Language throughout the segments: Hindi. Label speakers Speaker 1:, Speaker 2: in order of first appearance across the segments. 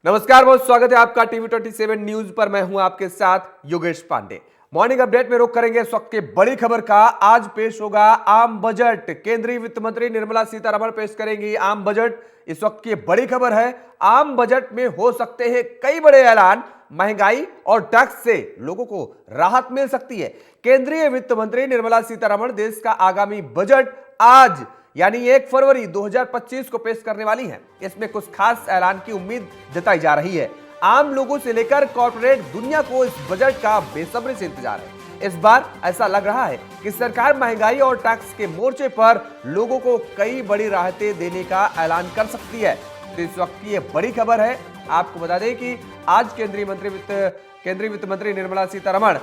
Speaker 1: नमस्कार, बहुत स्वागत है आपका टीवी 27 न्यूज पर। मैं हूं आपके साथ योगेश पांडे। मॉर्निंग अपडेट में रुख करेंगे इस वक्त की बड़ी खबर का। आज पेश होगा आम बजट। केंद्रीय वित्त मंत्री निर्मला सीतारमण पेश करेंगी आम बजट। इस वक्त की बड़ी खबर है, आम बजट में हो सकते हैं कई बड़े ऐलान। महंगाई और टैक्स से लोगों को राहत मिल सकती है। केंद्रीय वित्त मंत्री निर्मला सीतारमण देश का आगामी बजट आज यानी 1 फरवरी 2025 को पेश करने वाली हैं। इसमें कुछ खास ऐलान की उम्मीद जताई जा रही है। आम लोगों से लेकर कॉर्पोरेट दुनिया को इस बजट का बेसब्री से इंतजार है। इस बार ऐसा लग रहा है कि सरकार महंगाई और टैक्स के मोर्चे पर लोगों को कई बड़ी राहतें देने का ऐलान कर सकती है। तो इस वक्त की ये बड़ी खबर है। आपको बता दें कि आज केंद्रीय वित्त मंत्री निर्मला सीतारमण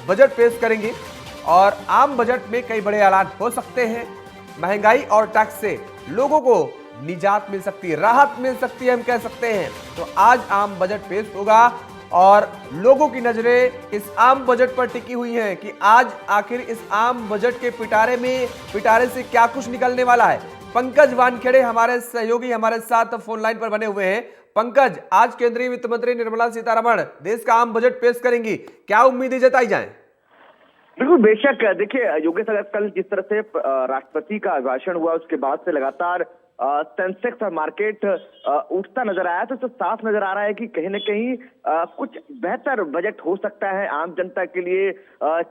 Speaker 1: बजट पेश करेंगी और आम बजट में कई बड़े ऐलान हो सकते हैं। महंगाई और टैक्स से लोगों को निजात मिल सकती है, राहत मिल सकती है, हम कह सकते हैं। तो आज आम बजट पेश होगा और लोगों की नजरें इस आम बजट पर टिकी हुई हैं कि आज आखिर इस आम बजट के पिटारे से क्या कुछ निकलने वाला है। पंकज वानखेड़े हमारे सहयोगी हमारे साथ फोन लाइन पर बने हुए हैं। पंकज, आज केंद्रीय वित्त मंत्री निर्मला सीतारमण देश का आम बजट पेश करेंगी, क्या उम्मीदें जताई जाएं?
Speaker 2: बिल्कुल, बेशक। देखिए योगेश, अगर कल जिस तरह से राष्ट्रपति का अभिभाषण हुआ उसके बाद से लगातार सेंसेक्स और मार्केट उठता नजर आया, तो साफ नजर आ रहा है कि कहीं न कहीं कुछ बेहतर बजट हो सकता है आम जनता के लिए।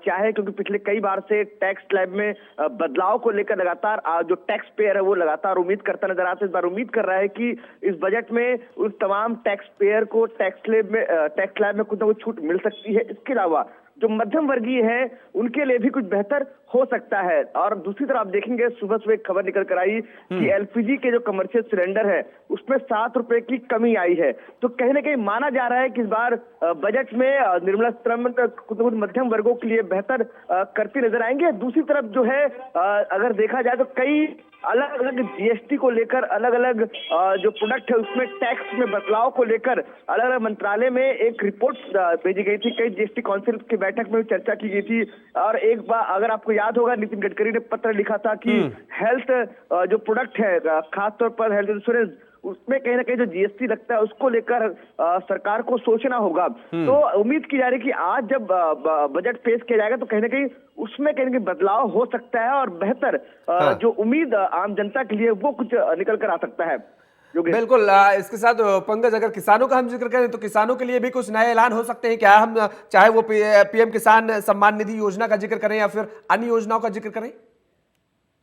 Speaker 2: चाहे क्योंकि पिछले कई बार से टैक्स स्लैब में बदलाव को लेकर लगातार जो टैक्स पेयर है वो लगातार उम्मीद करता नजर आता है। इस बार उम्मीद कर रहा है कि इस बजट में उस तमाम टैक्स पेयर को टैक्स स्लैब में कुछ ना कुछ छूट मिल सकती है। इसके अलावा जो मध्यम वर्गीय है उनके लिए भी कुछ बेहतर हो सकता है। और दूसरी तरफ आप देखेंगे, सुबह सुबह एक खबर निकल कर आई कि एलपीजी के जो कमर्शियल सिलेंडर है उसमें 7 रुपए की कमी आई है। तो कहीं ना कहीं माना जा रहा है कि इस बार बजट में निर्मला सीतारमण कुछ मध्यम वर्गों के लिए बेहतर करती नजर आएंगे। दूसरी तरफ जो है अगर देखा जाए तो कई अलग अलग जीएसटी को लेकर अलग अलग जो प्रोडक्ट है उसमें टैक्स में बदलाव को लेकर अलग अलग मंत्रालय में एक रिपोर्ट भेजी गई थी। कई जीएसटी काउंसिल की बैठक में चर्चा की गई थी। और एक बार अगर आपको याद होगा, नितिन गडकरी ने पत्र लिखा था कि हेल्थ जो प्रोडक्ट है, खासतौर पर हेल्थ इंश्योरेंस, उसमें कहीं ना कहीं जो जीएसटी लगता है उसको लेकर सरकार को सोचना होगा। तो उम्मीद की जा रही है कि आज जब बजट पेश किया जाएगा तो कहीं ना कहीं उसमें कहीं ना कहीं बदलाव हो सकता है और बेहतर जो उम्मीद आम जनता के लिए वो कुछ निकल कर आ सकता है।
Speaker 1: बिल्कुल। इसके साथ पंकज, अगर किसानों का हम जिक्र करें तो किसानों के लिए भी कुछ नए ऐलान हो सकते हैं क्या? हम चाहे वो पीएम किसान सम्मान निधि योजना का जिक्र करें या फिर अन्य योजनाओं का जिक्र करें।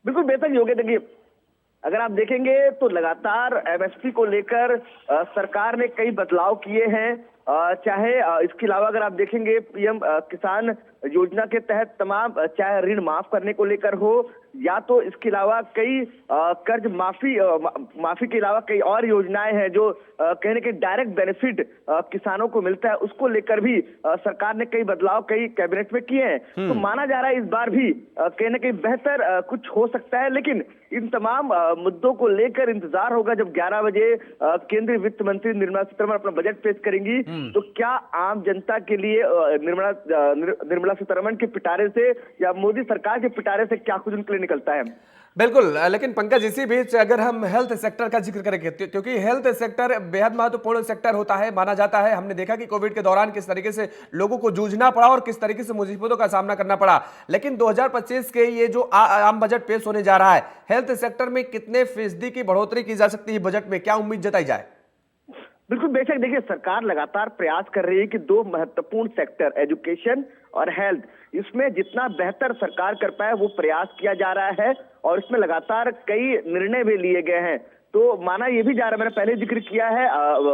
Speaker 2: बिल्कुल बेहतर योग्य। देखिए, अगर आप देखेंगे तो लगातार एमएसपी को लेकर सरकार ने कई बदलाव किए हैं। चाहे इसके अलावा अगर आप देखेंगे पीएम किसान योजना के तहत तमाम चाहे ऋण माफ करने को लेकर हो या तो इसके अलावा कई कर्ज माफी के अलावा कई और योजनाएं हैं जो कहीं ना कहीं डायरेक्ट बेनिफिट किसानों को मिलता है, उसको लेकर भी सरकार ने कई बदलाव कई कैबिनेट में किए हैं। तो माना जा रहा है इस बार भी कहीं ना कहीं बेहतर कुछ हो सकता है। लेकिन इन तमाम मुद्दों को लेकर इंतजार होगा जब 11 बजे केंद्रीय वित्त मंत्री निर्मला सीतारमण अपना बजट पेश करेंगी। तो क्या आम जनता के लिए निर्मला सीतारमण के पिटारे से या मोदी सरकार के पिटारे से क्या कुछ उनके लिए निकलता है।
Speaker 1: बिल्कुल। लेकिन पंकज, इसी बीच अगर हम हेल्थ सेक्टर का जिक्र करेंगे क्योंकि हेल्थ सेक्टर बेहद महत्वपूर्ण सेक्टर होता है माना जाता है। हमने देखा कि कोविड के दौरान किस तरीके से लोगों को जूझना पड़ा और किस तरीके से मुसीबतों का सामना करना पड़ा। लेकिन 2025 के ये जो आम बजट पेश होने जा रहा है, हेल्थ सेक्टर में कितने फीसदी की बढ़ोतरी की जा सकती है बजट में, क्या उम्मीद जताई जाए?
Speaker 2: बिल्कुल बेशक। देखिए, सरकार लगातार प्रयास कर रही है कि दो महत्वपूर्ण सेक्टर एजुकेशन और हेल्थ, इसमें जितना बेहतर सरकार कर पाए वो प्रयास किया जा रहा है और इसमें लगातार कई निर्णय भी लिए गए हैं। तो माना ये भी जा रहा है, मैंने पहले जिक्र किया है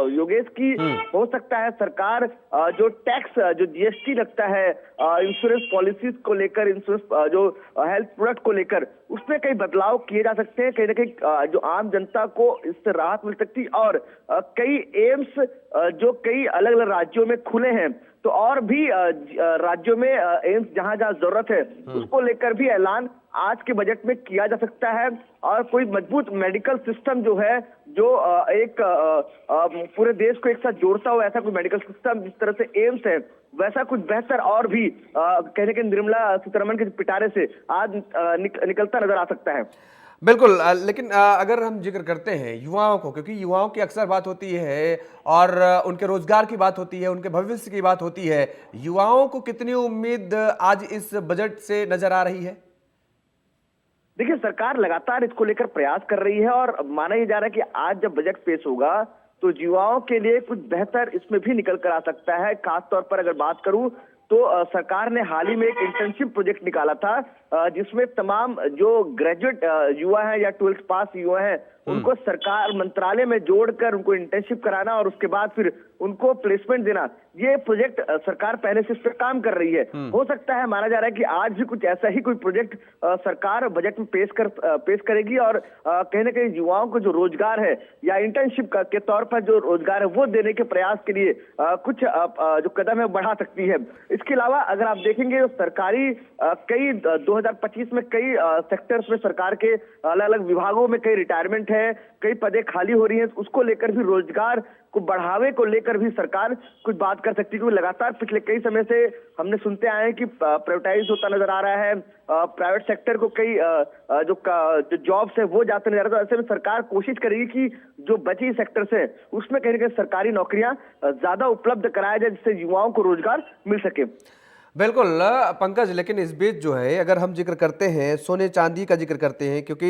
Speaker 2: योगेश की, हो सकता है सरकार जो टैक्स जो जीएसटी लगता है इंश्योरेंस पॉलिसीज को लेकर, इंश्योरेंस जो हेल्थ प्रोडक्ट को लेकर, उसमें कई बदलाव किए जा सकते हैं। कहीं ना कहीं जो आम जनता को इससे राहत मिल सकती है। और कई एम्स जो कई अलग अलग राज्यों में खुले हैं, तो और भी राज्यों में एम्स जहां जहां जरूरत है उसको लेकर भी ऐलान आज के बजट में किया जा सकता है। और कोई मजबूत मेडिकल सिस्टम जो है, जो एक पूरे देश को एक साथ जोड़ता हो, ऐसा कोई मेडिकल सिस्टम जिस तरह से एम्स है वैसा कुछ बेहतर और भी कहने के निर्मला सीतारमण के पिटारे से आज निकलता नजर आ सकता है।
Speaker 1: बिल्कुल लेकिन अगर हम जिक्र करते हैं युवाओं को, क्योंकि युवाओं की अक्सर बात होती है और उनके रोजगार की बात होती है, उनके भविष्य की बात होती है, युवाओं को कितनी उम्मीद आज इस बजट से नजर आ रही है?
Speaker 2: देखिए, सरकार लगातार इसको लेकर प्रयास कर रही है और माना ये जा रहा है कि आज जब बजट पेश होगा तो युवाओं के लिए कुछ बेहतर इसमें भी निकल कर आ सकता है। खासतौर पर अगर बात करूं तो सरकार ने हाल ही में एक इंटर्नशिप प्रोजेक्ट निकाला था, जिसमें तमाम जो ग्रेजुएट युवा हैं या 12th पास युवा हैं उनको सरकार मंत्रालय में जोड़कर उनको इंटर्नशिप कराना और उसके बाद फिर उनको प्लेसमेंट देना। ये प्रोजेक्ट सरकार पहले से इस पर काम कर रही है। हो सकता है, माना जा रहा है कि आज भी कुछ ऐसा ही कोई प्रोजेक्ट सरकार बजट में पेश करेगी और कहीं ना कहीं युवाओं को जो रोजगार है या इंटर्नशिप के तौर पर जो रोजगार है वो देने के प्रयास के लिए कुछ जो कदम है बढ़ा सकती है। इसके अलावा अगर आप देखेंगे तो सरकारी कई 2025 में कई सेक्टर्स में सरकार के अलग अलग विभागों में कई रिटायरमेंट है, कई पदें खाली हो रही हैं, उसको लेकर भी रोजगार को बढ़ावे को लेकर भी सरकार कुछ बात कर सकती है। क्योंकि लगातार पिछले कई समय से हमने सुनते आए हैं कि प्राइवेटाइज होता नजर आ रहा है, प्राइवेट सेक्टर को कई जो जॉब्स है वो जाते नजर आ रहा है। तो ऐसे में सरकार कोशिश करेगी कि जो बची सेक्टर्स है उसमें कहीं ना कहीं सरकारी नौकरियां ज्यादा उपलब्ध कराया जाए जिससे युवाओं को रोजगार मिल सके।
Speaker 1: बिल्कुल पंकज, लेकिन इस बीच जो है अगर हम जिक्र करते हैं सोने चांदी का जिक्र करते हैं, क्योंकि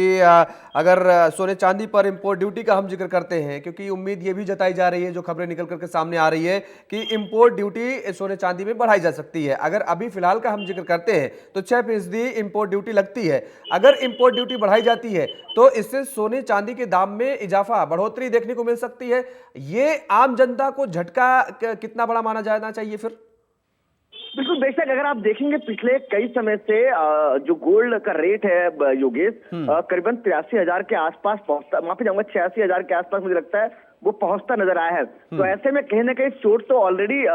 Speaker 1: अगर सोने चांदी पर इंपोर्ट ड्यूटी का हम जिक्र करते हैं, क्योंकि उम्मीद ये भी जताई जा रही है, जो खबरें निकल करके सामने आ रही है कि इंपोर्ट ड्यूटी सोने चांदी में बढ़ाई जा सकती है। अगर अभी फिलहाल का हम जिक्र करते हैं तो 6% इंपोर्ट ड्यूटी लगती है। अगर इंपोर्ट ड्यूटी बढ़ाई जाती है तो इससे सोने चांदी के दाम में इजाफा, बढ़ोतरी देखने को मिल सकती है। ये आम जनता को झटका कितना बड़ा माना जाना चाहिए फिर?
Speaker 2: बिल्कुल बेशक, अगर आप देखेंगे पिछले कई समय से जो गोल्ड का रेट है योगेश, करीबन 83,000 के आसपास पहुंचता, माफी चाहूंगा 86,000 के आसपास मुझे लगता है वो पहुंचता नजर आया है। तो ऐसे में कहीं ना कहीं चोट तो ऑलरेडी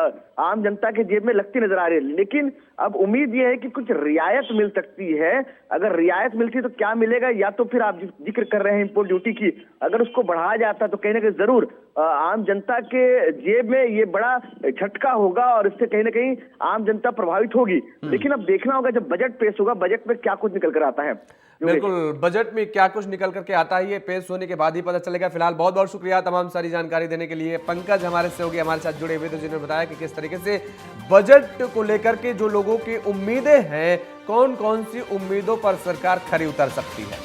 Speaker 2: आम जनता के जेब में लगती नजर आ रही है, लेकिन अब उम्मीद ये है कि कुछ रियायत मिल सकती है। अगर रियायत मिलती है तो क्या मिलेगा, या तो फिर आप जिक्र कर रहे हैं इंपोर्ट ड्यूटी की, अगर उसको बढ़ाया जाता तो कहीं ना कहीं जरूर आम जनता के जेब में ये बड़ा झटका होगा और इससे कहीं ना कहीं आम जनता प्रभावित होगी। लेकिन अब देखना होगा जब बजट पेश होगा, बजट में क्या कुछ निकल कर आता है।
Speaker 1: बिल्कुल, बजट में क्या कुछ निकल करके आता है ये पेश होने के बाद ही पता चलेगा। फिलहाल बहुत बहुत शुक्रिया तमाम सारी जानकारी देने के लिए। पंकज हमारे सहयोगी हमारे साथ जुड़े हुए थे, जिन्होंने बताया कि किस तरीके से बजट को लेकर के जो लोगों की उम्मीदें हैं, कौन कौन सी उम्मीदों पर सरकार खरी उतर सकती है।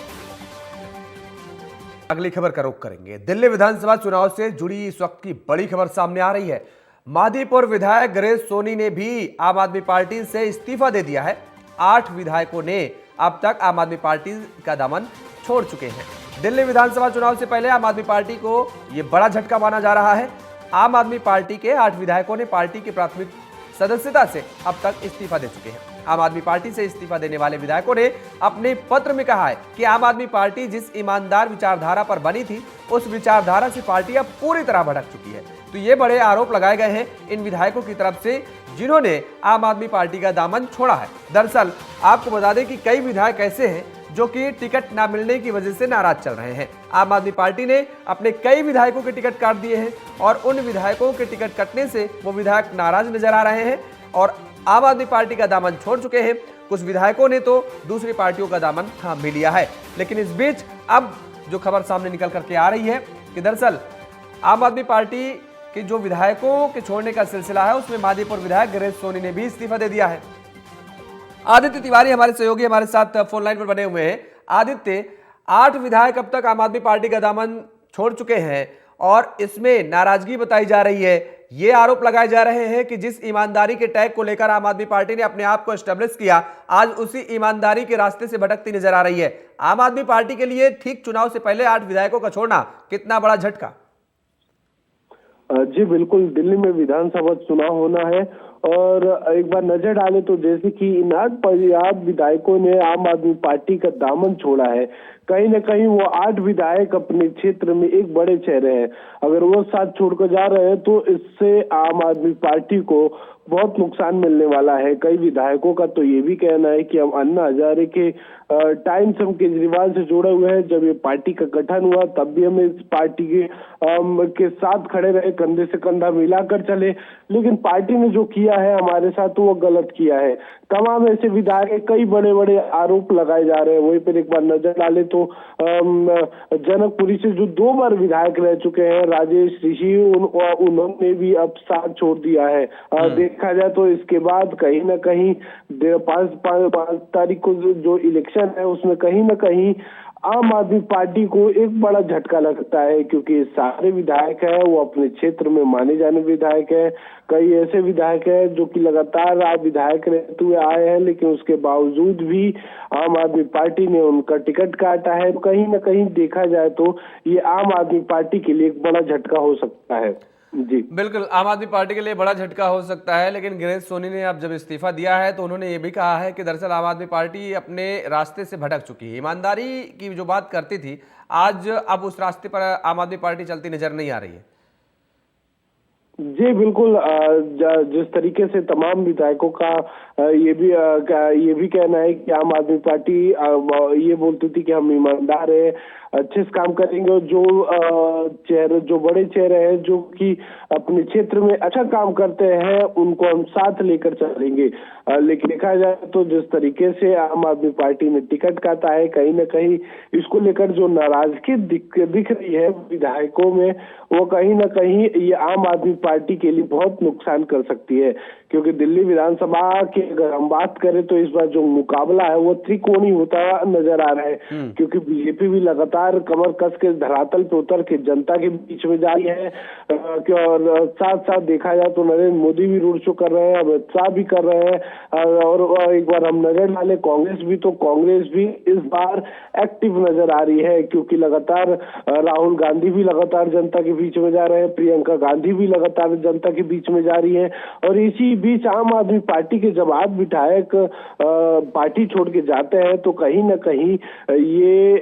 Speaker 1: अगली खबर का रुख करेंगे। दिल्ली विधानसभा चुनाव से जुड़ी इस वक्त की बड़ी खबर सामने आ रही है। मादीपुर विधायक गणेश सोनी ने भी आम आदमी पार्टी से इस्तीफा दे दिया है। 8 विधायकों ने अब तक आम आदमी पार्टी का दामन छोड़ चुके हैं। दिल्ली विधानसभा चुनाव से पहले आम आदमी पार्टी को यह बड़ा झटका माना जा रहा है। आम आदमी पार्टी के 8 विधायकों ने पार्टी की प्राथमिक सदस्यता से अब तक इस्तीफा दे चुके हैं। आम आदमी पार्टी से इस्तीफा देने वाले विधायकों ने अपने पत्र में कहा है कि आम आदमी पार्टी जिस ईमानदार विचारधारा पर बनी थी, उस विचारधारा से पार्टी अब पूरी तरह भटक चुकी है। तो ये बड़े आरोप लगाए गए हैं इन विधायकों की तरफ से, जिन्होंने आम आदमी पार्टी का दामन छोड़ा है। दरअसल आपको बता दें कि कई विधायक ऐसे हैं जो कि टिकट ना मिलने की वजह से नाराज चल रहे हैं। आम आदमी पार्टी ने अपने कई विधायकों के टिकट काट दिए हैं और उन विधायकों के टिकट कटने से वो विधायक नाराज नजर आ रहे हैं और आम आदमी पार्टी का दामन छोड़ चुके हैं। कुछ विधायकों ने तो दूसरी पार्टियों का दामन थाम भी लिया है। लेकिन इस बीच अब जो खबर सामने निकल करके आ रही है कि दरअसल आम आदमी पार्टी के जो विधायकों के छोड़ने का सिलसिला है, उसमें मादीपुर विधायक गणेश सोनी ने भी इस्तीफा दे दिया है। आदित्य तिवारी हमारे सहयोगी हमारे साथ फोन लाइन पर बने हुए हैं। आदित्य, 8 विधायक अब तक आम आदमी पार्टी का दामन छोड़ चुके हैं और इसमें नाराजगी बताई जा रही है। ये आरोप लगाए जा रहे हैं कि जिस ईमानदारी के टैग को लेकर आम आदमी पार्टी ने अपने आप को एस्टेब्लिश किया, आज उसी ईमानदारी के रास्ते से भटकती नजर आ रही है। आम आदमी पार्टी के लिए ठीक चुनाव से पहले 8 विधायकों का छोड़ना कितना बड़ा झटका?
Speaker 3: जी बिल्कुल, दिल्ली में विधानसभा चुनाव होना है और एक बार नजर डालें तो जैसे कि इन 8 विधायकों ने आम आदमी पार्टी का दामन छोड़ा है। कहीं न कहीं वो 8 विधायक अपने क्षेत्र में एक बड़े चेहरे हैं। अगर वो साथ छोड़कर जा रहे हैं तो इससे आम आदमी पार्टी को बहुत नुकसान मिलने वाला है। कई विधायकों का तो ये भी कहना है कि हम अन्ना हजारे के टाइम से हम केजरीवाल से जुड़े हुए हैं। जब ये पार्टी का गठन हुआ तब भी हम इस पार्टी के साथ खड़े रहे, कंधे से कंधा मिलाकर चले, लेकिन पार्टी ने जो किया है हमारे साथ तो वो गलत किया है। तमाम ऐसे विधायक, कई बड़े बड़े आरोप लगाए जा रहे हैं। वहीं पर एक बार नजर डाले तो जनकपुरी से जो 2 बार विधायक रह चुके हैं राजेश ऋषि, उन्होंने भी अब साथ छोड़ दिया है। देखा जाए तो इसके बाद कहीं ना कहीं 5 तारीख को जो इलेक्शन है उसमें कहीं ना कहीं आम आदमी पार्टी को एक बड़ा झटका लगता है, क्योंकि सारे विधायक हैं वो अपने क्षेत्र में माने जाने विधायक हैं। कई ऐसे विधायक हैं जो कि लगातार आप विधायक रहते हुए आए हैं, लेकिन उसके बावजूद भी आम आदमी पार्टी ने उनका टिकट काटा है। कहीं ना कहीं देखा जाए तो ये आम आदमी पार्टी के लिए एक बड़ा झटका हो सकता है। जी
Speaker 1: बिल्कुल, आम आदमी पार्टी के लिए बड़ा झटका हो सकता है, लेकिन गिरीश सोनी ने अब जब इस्तीफा दिया है तो उन्होंने ये भी कहा है कि दरअसल आम आदमी पार्टी अपने रास्ते से भटक चुकी है। ईमानदारी की जो बात करती थी, आज अब उस रास्ते पर आम आदमी पार्टी चलती नजर नहीं आ रही है।
Speaker 3: जी बिल्कुल, जिस तरीके से तमाम विधायकों का ये भी कहना है कि आम आदमी पार्टी ये बोलती थी कि हम ईमानदार है, अच्छे से काम करेंगे, जो बड़े चेहरे हैं जो कि अपने क्षेत्र में अच्छा काम करते हैं उनको हम साथ लेकर चलेंगे। लेकिन देखा जाए तो जिस तरीके से आम आदमी पार्टी ने टिकट काटा है, कहीं ना कहीं इसको लेकर जो नाराजगी दिख रही है विधायकों में, वो कहीं ना कहीं ये आम आदमी पार्टी के लिए बहुत नुकसान कर सकती है। क्योंकि दिल्ली विधानसभा की अगर हम बात करें तो इस बार जो मुकाबला है वो त्रिकोणी होता नजर आ रहा है, क्योंकि बीजेपी भी लगातार कमर कस के धरातल पे उतर के जनता के बीच में जा रही है, और साथ साथ देखा जाए तो नरेंद्र मोदी भी रोड शो कर रहे हैं, अमित शाह भी कर रहे हैं, और एक बार हम नजर डालें कांग्रेस भी इस बार एक्टिव नजर आ रही है, क्योंकि लगातार राहुल गांधी भी लगातार जनता के बीच में जा रहे हैं, प्रियंका गांधी भी लगातार जनता के बीच में जा रही है। और इसी बीच आम आदमी पार्टी के जब आज विधायक पार्टी छोड़ के जाते हैं तो कहीं ना कहीं ये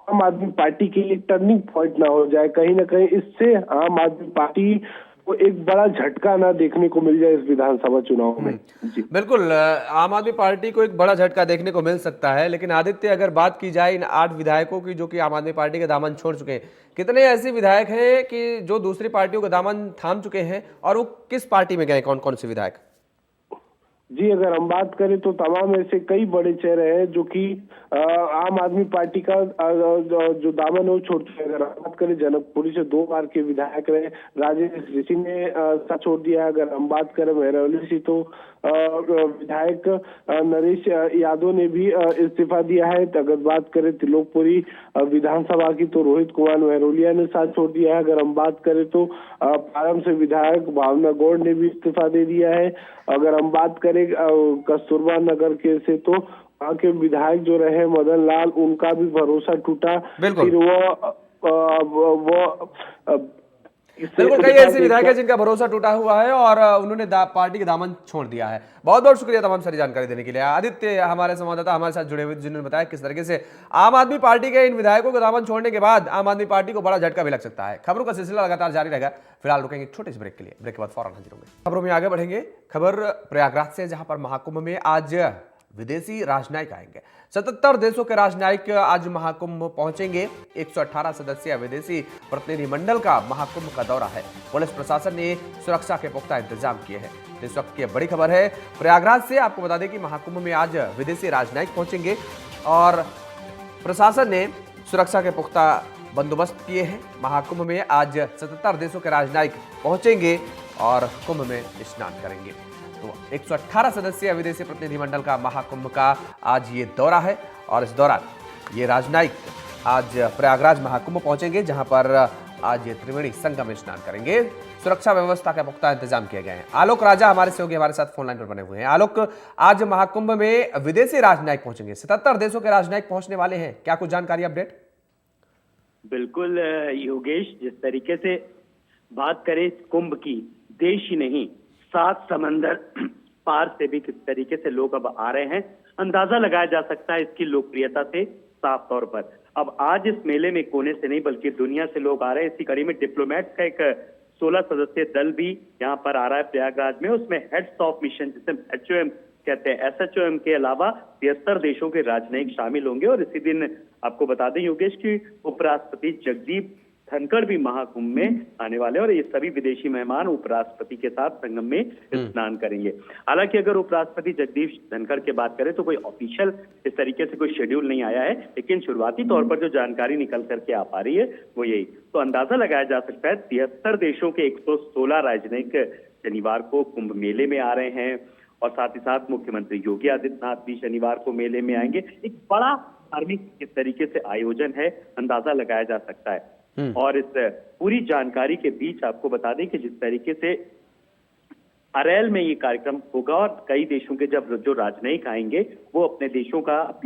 Speaker 3: आम आदमी पार्टी के लिए टर्निंग पॉइंट ना हो जाए, कहीं ना कहीं इससे आम आदमी पार्टी को एक बड़ा झटका ना देखने को मिल जाए इस विधानसभा चुनाव में। जी
Speaker 1: बिल्कुल, आम आदमी पार्टी को एक बड़ा झटका देखने को मिल सकता है। लेकिन आदित्य, अगर बात की जाए इन 8 विधायकों की जो कि आम आदमी पार्टी का दामन छोड़ चुके हैं, कितने ऐसे विधायक हैं कि जो दूसरी पार्टियों का दामन थाम चुके हैं और वो किस पार्टी में गए, कौन कौन से विधायक?
Speaker 3: जी, अगर हम बात करें तो तमाम ऐसे कई बड़े चेहरे हैं जो कि आम आदमी पार्टी का जो दामन है वो छोड़ चुके हैं। अगर हम बात करें जनकपुरी से 2 बार के विधायक रहे राजेश ऋषि ने साथ छोड़ दिया है। अगर हम बात करें महरौली से तो विधायक नरेश यादव ने भी इस्तीफा दिया है। अगर बात करें त्रिलोकपुरी विधानसभा की तो रोहित कुमार महरौलिया ने साथ छोड़ दिया है। अगर हम बात करें तो पारम से विधायक भावना गौड़ ने भी इस्तीफा दे दिया है। अगर हम बात करें कस्तूरबा नगर के से तो वहाँ के विधायक जो रहे मदन लाल, उनका भी भरोसा टूटा। फिर
Speaker 1: बिल्कुल, कई ऐसे विधायक हैं जिनका भरोसा टूटा हुआ है और उन्होंने पार्टी के दामन छोड़ दिया है। बहुत बहुत शुक्रिया तमाम सारी जानकारी देने के लिए। आदित्य हमारे संवाददाता हमारे साथ जुड़े हुए, जिन्होंने बताया किस तरीके से आम आदमी पार्टी के इन विधायकों के दामन छोड़ने के बाद आम आदमी पार्टी को बड़ा झटका भी लग सकता है। खबरों का सिलसिला लगातार जारी रहेगा। फिलहाल रुकेंगे एक छोटे से ब्रेक के लिए। ब्रेक के बाद फौरन हाजिर होंगे। खबरों में आगे बढ़ेंगे। खबर प्रयागराज से, जहां पर महाकुंभ में आज विदेशी राजनयिक आएंगे। 77 देशों के राजनयिक आज महाकुंभ पहुंचेंगे। 118 सदस्यीय विदेशी प्रतिनिधिमंडल का महाकुंभ का दौरा है। पुलिस प्रशासन ने सुरक्षा के पुख्ता इंतजाम किए हैं। इस वक्त की बड़ी खबर है प्रयागराज से। आपको बता दें कि महाकुंभ में आज विदेशी राजनयिक पहुंचेंगे और प्रशासन ने सुरक्षा के पुख्ता बंदोबस्त किए हैं। महाकुंभ में आज 77 देशों के राजनयिक पहुंचेंगे और कुंभ में स्नान करेंगे। तो 118 सदस्यीय विदेशी प्रतिनिधिमंडल का महाकुंभ का आज ये दौरा है और इस दौरान ये राजनयिक आज प्रयागराज महाकुंभ पहुंचेंगे, जहां पर आज ये त्रिवेणी संगम में स्नान करेंगे। सुरक्षा व्यवस्था का पुख्ता इंतजाम किए गए हैं। आलोक राजा हमारे सहयोगी हमारे साथ फोन लाइन पर बने हुए हैं। आलोक, आज महाकुंभ में विदेशी राजनयिक पहुंचेंगे, 77 देशों के राजनयिक पहुंचने वाले हैं, क्या कुछ जानकारी अपडेट?
Speaker 4: बिल्कुल योगेश, जिस तरीके से बात करें कुंभ की, देश ही नहीं 7 समंदर पार से भी किस तरीके से लोग अब आ रहे हैं, अंदाजा लगाया जा सकता है इसकी लोकप्रियता से साफ तौर पर। अब आज इस मेले में कोने से नहीं बल्कि दुनिया से लोग आ रहे हैं। इसी कड़ी में डिप्लोमेट्स का एक 16 सदस्यीय दल भी यहाँ पर आ रहा है प्रयागराज में। उसमें हेड्स ऑफ मिशन, जिसे HOM कहते हैं, SHOM के अलावा 73 देशों के राजनयिक शामिल होंगे। और इसी दिन आपको बता दें योगेश की उपराष्ट्रपति जगदीप धनखड़ भी महाकुंभ में आने वाले हैं और ये सभी विदेशी मेहमान उपराष्ट्रपति के साथ संगम में स्नान करेंगे। हालांकि अगर उपराष्ट्रपति जगदीप धनखड़ की बात करें तो कोई ऑफिशियल इस तरीके से कोई शेड्यूल नहीं आया है, लेकिन शुरुआती तौर पर जो जानकारी निकल करके आ पा रही है वो यही। तो अंदाजा लगाया जा सकता है 73 देशों के 116 राजनयिक शनिवार को कुंभ मेले में आ रहे हैं और साथ ही साथ मुख्यमंत्री योगी आदित्यनाथ भी शनिवार को मेले में आएंगे। एक बड़ा धार्मिक इस तरीके से आयोजन है, अंदाजा लगाया जा सकता है। और इस पूरी जानकारी के बीच आपको बता दें कि जिस तरीके से अरैल में ये कार्यक्रम होगा और कई देशों के जब जो राजनयिक आएंगे वो अपने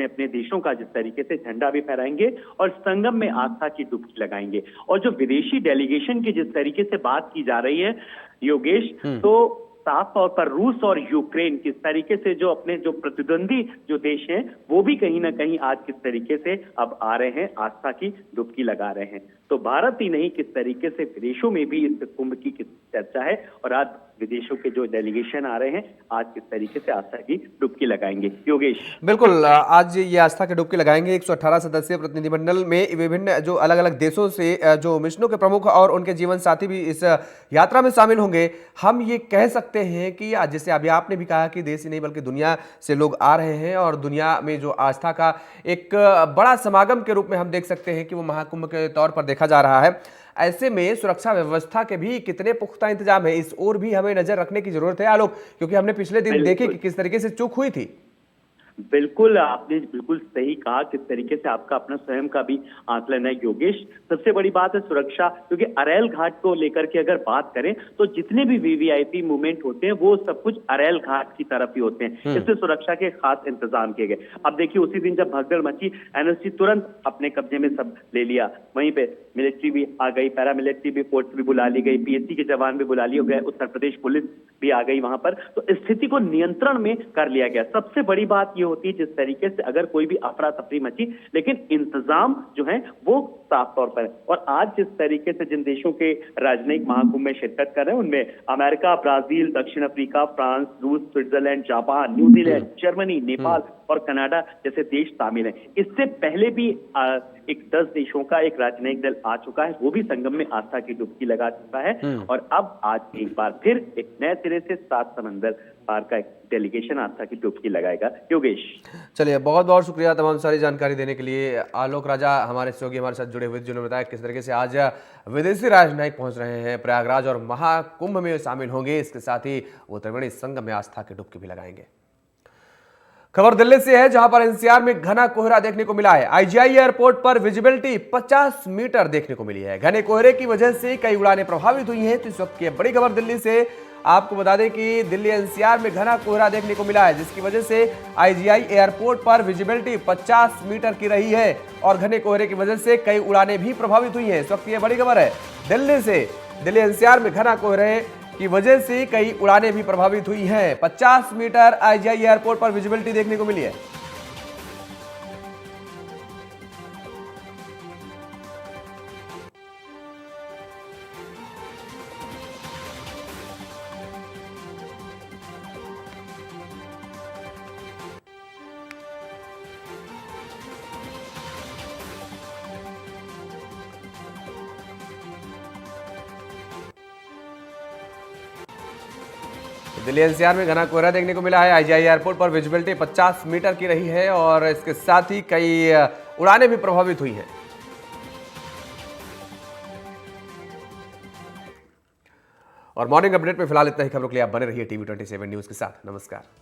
Speaker 4: अपने देशों का जिस तरीके से झंडा भी फहराएंगे और संगम में आस्था की डुबकी लगाएंगे। और जो विदेशी डेलीगेशन की जिस तरीके से बात की जा रही है योगेश, तो साफ तौर पर रूस और यूक्रेन किस तरीके से जो अपने जो प्रतिद्वंदी जो देश हैं वो भी कहीं ना कहीं आज किस तरीके से अब आ रहे हैं, आस्था की डुबकी लगा रहे हैं। तो भारत ही नहीं किस तरीके से विदेशों में भी इस कुंभ की चर्चा है और आज विदेशों के जो डेलीगेशन आ रहे हैं आज किस तरीके से आस्था की डुबकी लगाएंगे। योगेश
Speaker 1: बिल्कुल, आज ये आस्था की डुबकी लगाएंगे। 118 सदस्यीय प्रतिनिधिमंडल में विभिन्न जो अलग अलग देशों से जो मिशनों के प्रमुख और उनके जीवन साथी भी इस यात्रा में शामिल होंगे। हम ये कह सकते हैं कि जैसे अभी आपने भी कहा कि देश ही नहीं बल्कि दुनिया से लोग आ रहे हैं और दुनिया में जो आस्था का एक बड़ा समागम के रूप में हम देख सकते हैं कि वो महाकुंभ के तौर पर देखा जा रहा है। ऐसे में सुरक्षा व्यवस्था के भी कितने पुख्ता इंतजाम है, इस ओर भी हमें नजर रखने की जरूरत है आलोक, क्योंकि हमने पिछले दिन देखे कि किस तरीके से चूक हुई थी।
Speaker 4: बिल्कुल, आपने बिल्कुल सही कहा, किस तरीके से आपका अपना स्वयं का भी आकलन है योगेश। सबसे बड़ी बात है सुरक्षा, क्योंकि अरैल घाट को लेकर के अगर बात करें तो जितने भी VVIP मूवमेंट होते हैं वो सब कुछ अरैल घाट की तरफ ही होते हैं, इसलिए सुरक्षा के खास इंतजाम किए गए। अब देखिए उसी दिन जब भगदड़ मची, NSG तुरंत अपने कब्जे में सब ले लिया, वहीं पे मिलिट्री भी आ गई, पैरामिलिट्री भी फोर्स भी बुला ली गई, PSC के जवान भी बुला लिए गए, उत्तर प्रदेश पुलिस भी आ गई वहां पर। तो स्थिति को नियंत्रण में कर लिया गया। सबसे बड़ी बात होती है जिस तरीके से अगर कोई भी अफरा तफरी मची, लेकिन इंतजाम जो है वो साफ तौर पर है। और आज जिस तरीके से जिन देशों के राजनयिक महाकुंभ में शिरकत कर रहे हैं उनमें अमेरिका, ब्राजील, दक्षिण अफ्रीका, फ्रांस, रूस, Switzerland, Japan, New Zealand, Germany, Nepal और कनाडा जैसे देश शामिल हैं। इससे पहले भी एक 10 देशों का एक राजनयिक दल आ चुका है, वो भी संगम में आस्था की डुबकी लगा चुका है। और अब आज एक बार फिर एक नए सिरे से 7 समंदर पार का एक डेलीगेशन आस्था की डुबकी लगाएगा। योगेश,
Speaker 1: चलिए बहुत बहुत शुक्रिया तमाम सारी जानकारी देने के लिए। आलोक राजा हमारे सहयोगी हमारे साथ जुड़े हुए जिन्होंने बताया किस तरीके से आज विदेशी राजनयिक पहुंच रहे हैं प्रयागराज और महाकुंभ में शामिल होंगे। इसके साथ ही वो त्रिवेणी संगम में आस्था की डुबकी भी लगाएंगे। खबर दिल्ली से है, जहां पर NCR में घना कोहरा देखने को मिला है। IGI एयरपोर्ट पर विजिबिलिटी 50 मीटर देखने को मिली है। घने कोहरे की वजह से कई उड़ानें प्रभावित हुई हैं। तो इस वक्त की बड़ी खबर दिल्ली से, आपको बता दें कि दिल्ली NCR में घना कोहरा देखने को मिला है, जिसकी वजह से IGI एयरपोर्ट पर विजिबिलिटी 50 मीटर की रही है और घने कोहरे की वजह से कई उड़ानें भी प्रभावित हुई हैं। इस वक्त ये बड़ी खबर है दिल्ली से। दिल्ली NCR में घना कोहरे की वजह से कई उड़ानें भी प्रभावित हुई हैं। 50 मीटर IGI एयरपोर्ट पर विजिबिलिटी देखने को मिली है। दिल्ली NCR में घना कोहरा देखने को मिला है। IGI एयरपोर्ट पर विजिबिलिटी 50 मीटर की रही है और इसके साथ ही कई उड़ानें भी प्रभावित हुई हैं। और मॉर्निंग अपडेट में फिलहाल इतना ही। खबरों के लिए आप बने रहिए TV 27 न्यूज के साथ। नमस्कार।